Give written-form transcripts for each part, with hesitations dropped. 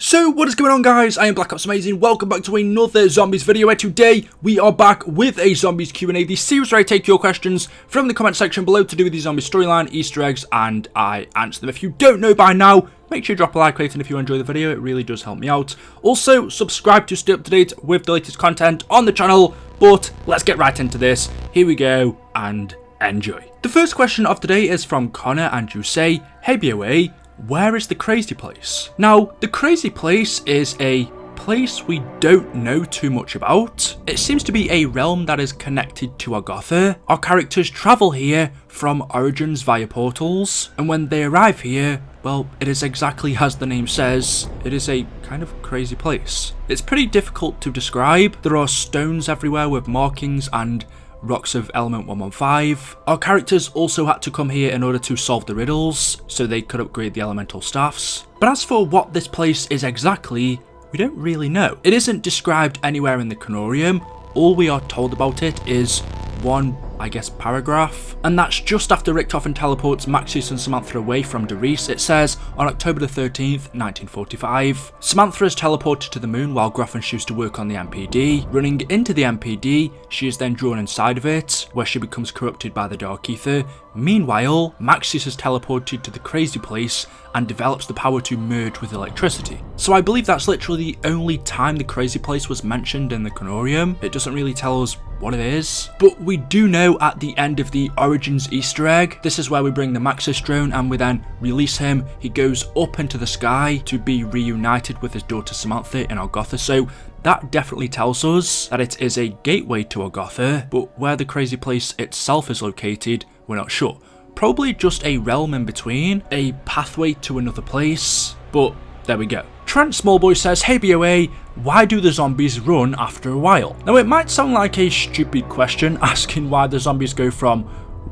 So what is going on, guys? I am Black Ops Amazing. Welcome back to another Zombies video, where today we are back with a Zombies Q&A, the series where I take your questions from the comment section below to do with the zombie storyline, Easter eggs, and I answer them. If you don't know by now, make sure you drop a like rating if you enjoy the video. It really does help me out. Also, subscribe to stay up to date with the latest content on the channel. But let's get right into this. Here we go, and enjoy. The first question of today is from Connor, and you say, "Hey BOA, where is the crazy place?" Now, the crazy place is a place we don't know too much about. It seems to be a realm that is connected to Agartha. Our characters travel here from Origins via portals, and when they arrive here, well, it is exactly as the name says, it is a kind of crazy place. It's pretty difficult to describe. There are stones everywhere with markings and rocks of element 115. Our characters also had to come here in order to solve the riddles, so they could upgrade the elemental staffs. But as for what this place is exactly, we don't really know. It isn't described anywhere in the Canorium. All we are told about it is one, I guess, paragraph, and that's just after Richtofen teleports Maxis and Samantha away from Doris. It says, on October the 13th, 1945, Samantha is teleported to the moon while Groff and Schuster work on the MPD. Running into the MPD, she is then drawn inside of it, where she becomes corrupted by the Dark Ether. Meanwhile, Maxis is teleported to the crazy place and develops the power to merge with electricity. So I believe that's literally the only time the crazy place was mentioned in the Canorium. It doesn't really tell us what it is, but we do know at the end of the Origins Easter egg, this is where we bring the Maxis drone and we then release him. He goes up into the sky to be reunited with his daughter Samantha in Agartha, so that definitely tells us that it is a gateway to Agartha, but where the crazy place itself is located, we're not sure. Probably just a realm in between, a pathway to another place, but there we go. Trent Smallboy says, "Hey BOA, why do the zombies run after a while?" Now, it might sound like a stupid question, asking why the zombies go from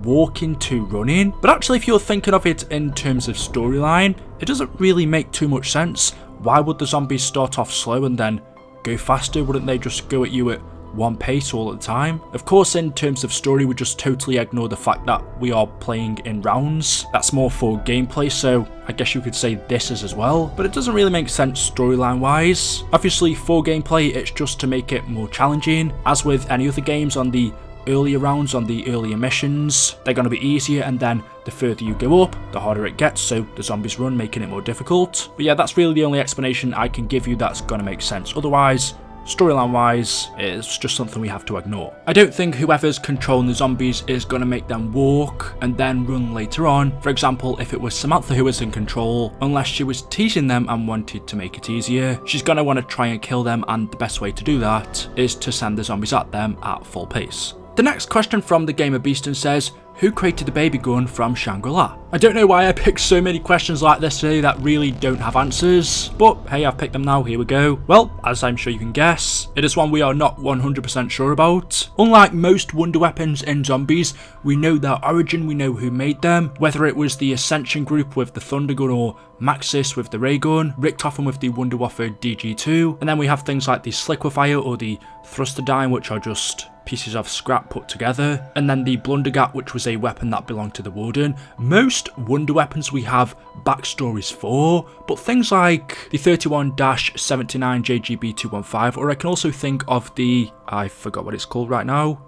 walking to running, but actually if you're thinking of it in terms of storyline, it doesn't really make too much sense. Why would the zombies start off slow and then go faster? Wouldn't they just go at you at one pace all at the time? Of course, in terms of story, we just totally ignore the fact that we are playing in rounds. That's more for gameplay, so I guess you could say this is as well, but it doesn't really make sense storyline wise. Obviously for gameplay, it's just to make it more challenging. As with any other games, on the earlier rounds, on the earlier missions, they're going to be easier, and then the further you go up, the harder it gets, so the zombies run, making it more difficult. But yeah, that's really the only explanation I can give you that's going to make sense. Otherwise, storyline wise, it's just something we have to ignore. I don't think whoever's controlling the zombies is going to make them walk and then run later on. For example, if it was Samantha who was in control, unless she was teasing them and wanted to make it easier, she's going to want to try and kill them, and the best way to do that is to send the zombies at them at full pace. The next question from the Gamer Beaston says, "Who created the baby gun from Shangri-La?" I don't know why I picked so many questions like this today that really don't have answers, but hey, I've picked them now, here we go. Well, as I'm sure you can guess, it is one we are not 100% sure about. Unlike most wonder weapons in Zombies, we know their origin, we know who made them, whether it was the Ascension group with the Thunder Gun or Maxis with the Ray Gun, Richtofen with the Wunderwaffe DG2, and then we have things like the Sliquifier or the Thrusterdyne, which are just pieces of scrap put together, and then the Blundergat, which was a weapon that belonged to the Warden. Most wonder weapons we have backstories for, but things like the 31-79 JGB215, or I can also think of the, I forgot what it's called right now,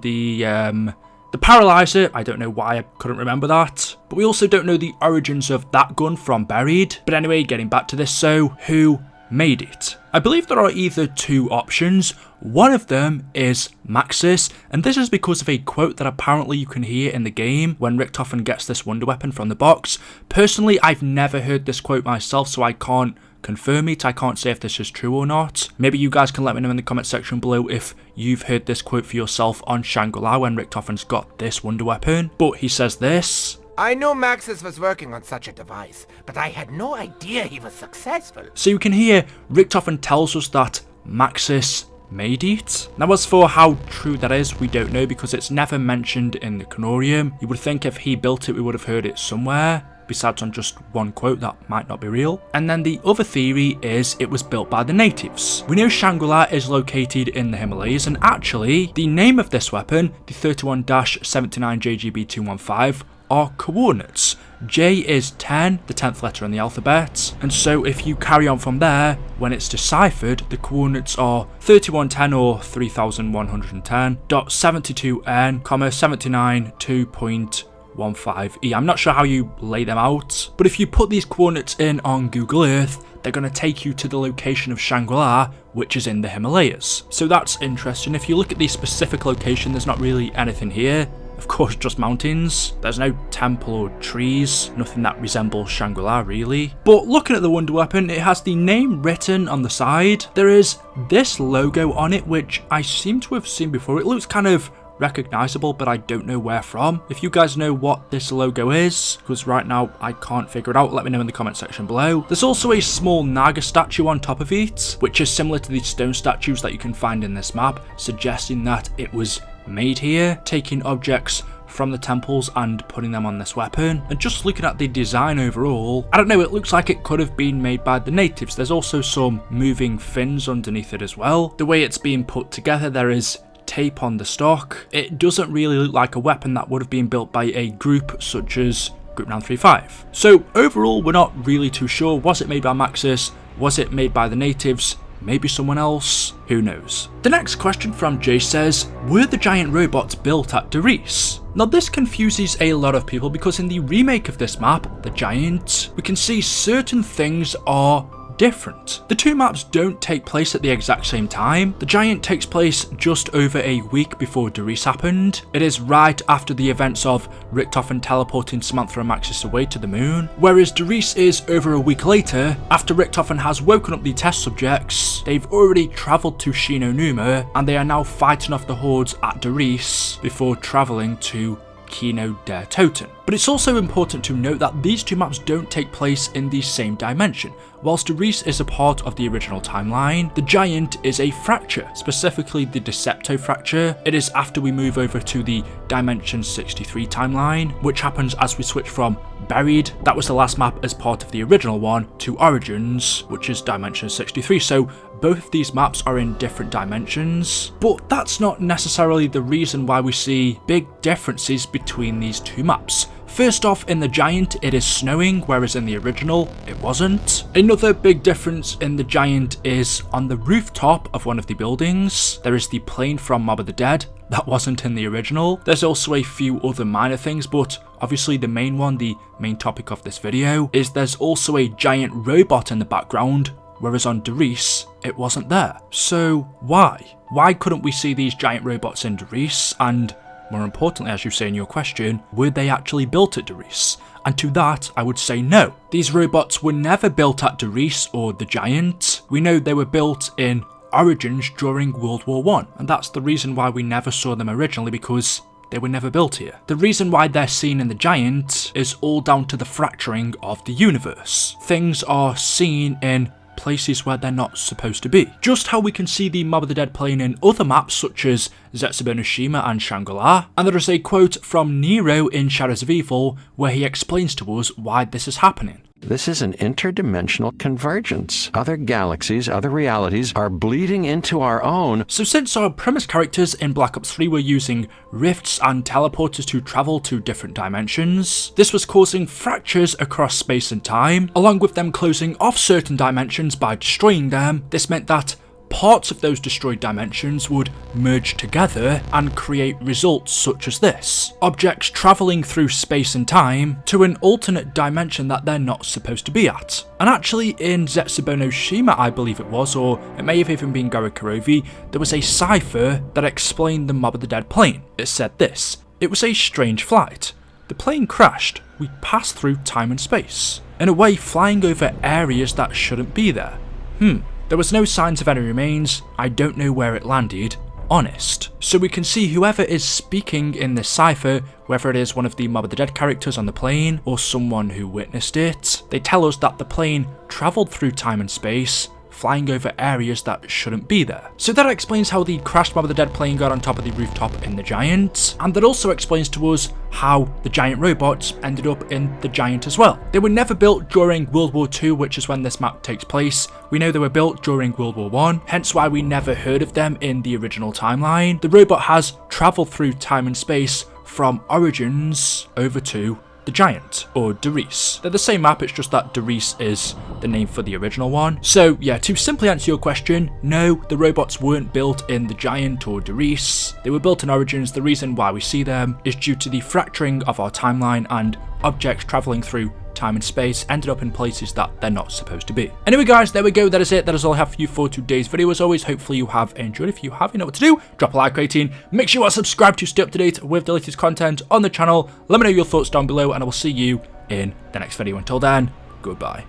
the Paralyzer. I don't know why I couldn't remember that, but we also don't know the origins of that gun from Buried. But anyway, getting back to this, so who made it? I believe there are either two options. One of them is Maxis, and this is because of a quote that apparently you can hear in the game when Richtofen gets this wonder weapon from the box. Personally, I've never heard this quote myself, so I can't confirm it. I can't say if this is true or not. Maybe you guys can let me know in the comment section below if you've heard this quote for yourself on Shangri-La when Richtofen's got this wonder weapon. But he says this: "I knew Maxis was working on such a device, but I had no idea he was successful." So you can hear Richtofen tells us that Maxis made it. Now, as for how true that is, we don't know, because it's never mentioned in the Canorium. You would think if he built it, we would have heard it somewhere, besides on just one quote that might not be real. And then the other theory is it was built by the natives. We know Shangri-La is located in the Himalayas, and actually the name of this weapon, the 31-79 JGB215, are coordinates J is 10, the 10th letter in the alphabet, and so if you carry on from there, when it's deciphered, the coordinates are 3110 or 3110.72n, 79 2.15e. I'm not sure how you lay them out, but if you put these coordinates in on Google Earth, they're going to take you to the location of Shangri-La, which is in the Himalayas. So that's interesting. If you look at the specific location, there's not really anything here. Of course, just mountains. There's no temple or trees, nothing that resembles Shangri-La really. But looking at the wonder weapon, it has the name written on the side. There is this logo on it, which I seem to have seen before. It looks kind of recognizable, but I don't know where from. If you guys know what this logo is, because right now I can't figure it out, let me know in the comment section below. There's also a small Naga statue on top of it, which is similar to the stone statues that you can find in this map, suggesting that it was made here, taking objects from the temples and putting them on this weapon. And just looking at the design overall, I don't know, it looks like it could have been made by the natives. There's also some moving fins underneath it as well. The way it's being put together, there is tape on the stock. It doesn't really look like a weapon that would have been built by a group such as Group 935. So overall, we're not really too sure. Was it made by Maxis? Was it made by the natives? Maybe someone else? Who knows? The next question from Jay says, were the giant robots built at Darice? Now this confuses a lot of people because in the remake of this map, the Giant, we can see certain things are different. The two maps don't take place at the exact same time. The Giant takes place just over a week before Darice happened. It is right after the events of Richtofen teleporting Samantha and Maxis away to the moon, whereas Darice is over a week later, after Richtofen has woken up the test subjects. They've already travelled to Shino Numa, and they are now fighting off the hordes at Darice before travelling to Kino der Toten. But it's also important to note that these two maps don't take place in the same dimension. Whilst Darice is a part of the original timeline, the Giant is a fracture, specifically the Decepto fracture. It is after we move over to the Dimension 63 timeline, which happens as we switch from Buried, that was the last map as part of the original one, to Origins, which is Dimension 63. So both of these maps are in different dimensions, but that's not necessarily the reason why we see big differences between these two maps. First off, in the Giant it is snowing, whereas in the original it wasn't. Another big difference in the Giant is on the rooftop of one of the buildings, there is the plane from Mob of the Dead. That wasn't in the original. There's also a few other minor things, but obviously the main one, the main topic of this video, is there's also a giant robot in the background, whereas on Darice, it wasn't there. So why? Why couldn't we see these giant robots in Darice? And more importantly, as you say in your question, were they actually built at Darice? And to that, I would say no. These robots were never built at Darice or the Giant. We know they were built in Origins during World War I, and that's the reason why we never saw them originally, because they were never built here. The reason why they're seen in the Giant is all down to the fracturing of the universe. Things are seen in places where they're not supposed to be. Just how we can see the Mob of the Dead plane in other maps such as Zetsubo no Shima and Shangri-La. And there is a quote from Nero in Shadows of Evil where he explains to us why this is happening. This is an interdimensional convergence. Other galaxies, other realities are bleeding into our own. So since our premise characters in Black Ops 3 were using rifts and teleporters to travel to different dimensions, this was causing fractures across space and time. Along with them closing off certain dimensions by destroying them, this meant that parts of those destroyed dimensions would merge together and create results such as this. Objects travelling through space and time to an alternate dimension that they're not supposed to be at. And actually in Zetsubo no Shima, I believe it was, or it may have even been Gorokurovi, there was a cipher that explained the Mob of the Dead plane. It said this: it was a strange flight. The plane crashed. We passed through time and space. In a way, flying over areas that shouldn't be there. There was no signs of any remains. I don't know where it landed. Honest. So we can see whoever is speaking in this cipher, whether it is one of the Mob of the Dead characters on the plane or someone who witnessed it, they tell us that the plane travelled through time and space, flying over areas that shouldn't be there. So that explains how the crashed Mob of the Dead plane got on top of the rooftop in the Giant, and that also explains to us how the giant robots ended up in the Giant as well. They were never built during World War II, which is when this map takes place. We know they were built during World War I, hence why we never heard of them in the original timeline. The robot has travelled through time and space from Origins over to the Giant, or Derice. They're the same map, it's just that Derice is the name for the original one. So yeah, to simply answer your question, no, the robots weren't built in the Giant or Derice. They were built in Origins. The reason why we see them is due to the fracturing of our timeline and objects travelling through time and space ended up in places that they're not supposed to be. Anyway guys, there we go, that is it. That is all I have for you for today's video. As always, hopefully you have enjoyed. If you have, you know what to do. Drop a like rating, make sure you are subscribed to stay up to date with the latest content on the channel. Let me know your thoughts down below and I will see you in the next video. Until then, goodbye.